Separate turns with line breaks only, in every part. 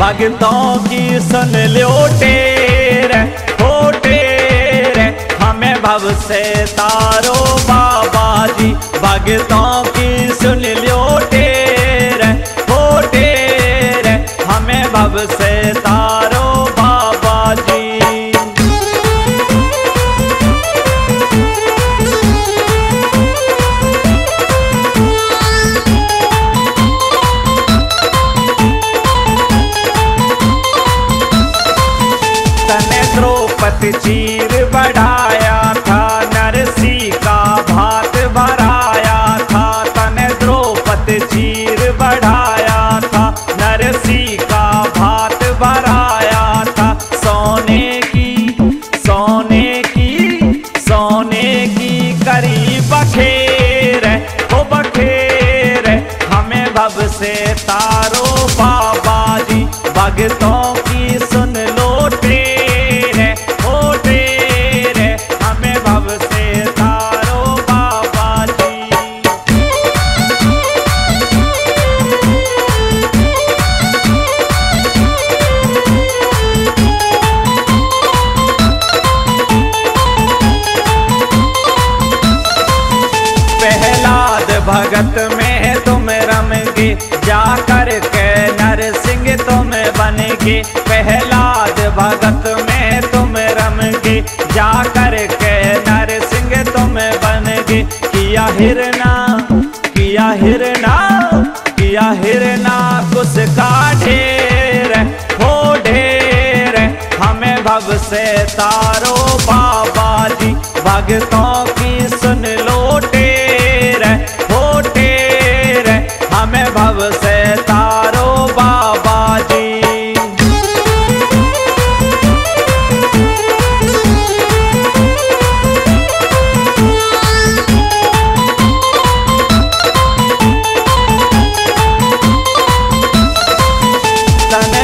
भगतों की सुन लो टेर हो टेर, हमें भव से तारो बाबा जी। भगतों की सुन लो टेर हो टेर, हमें भव से तारो बाबा जी। चीर बढ़ाया था, नरसी का भात भराया था। तने द्रौपदी चीर बढ़ाया था, नरसी का भात भराया था। सोने की करी बखेर हो बखेर, हमें भव से तारो बाबा जी। भगतों की सुन लो टेर हो टेर, हमें भव से तारो बाबा जी। प्रहलाद भगत में तुम रमगे, जाकर के नरसिंह तुम बनेगे। प्रहलाद भगत में तुम रमगे, जाकर के नरसिंह तुम बनेगे। किया हिरना कुछ का ढेर हो ढेर, हमें भव से तारो बाबा जी। भगतों की सुन लो टेर हो टेर, हमें भव से तारो बाबा जी।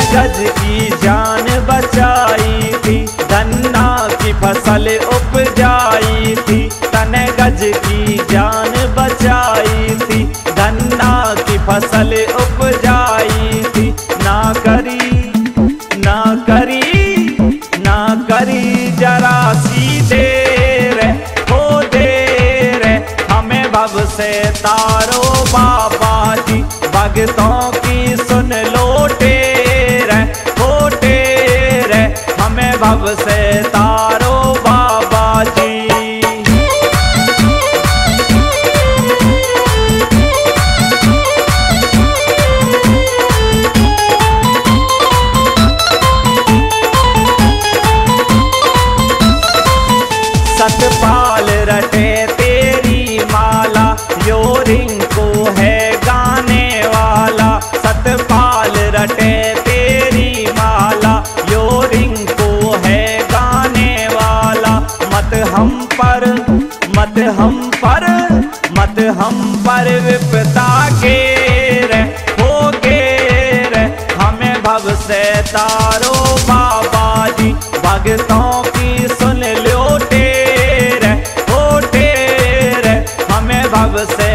गज की जान बचाई थी, धन्ना की फसल उपजाई थी। तने गज की जान बचाई थी, धन्ना की फसल उपजाई थी। ना करी जरा सी देर हो देर, हमें भव से तारो बाबा जी। भगतों की सुन लो टेर हो टेर, हमें भव से तारो बाबा जी। सतपाल रटे तेरी माला, यो रिंकू है गाने वाला। सतपाल रटे तेरी माला, यो रिंकू है गाने वाला। मत हम पर विपदा घेर हो घेर, हमें भव से तारो बाबा जी। भगतों की सुन लो टेर हो टेर, हमें भव से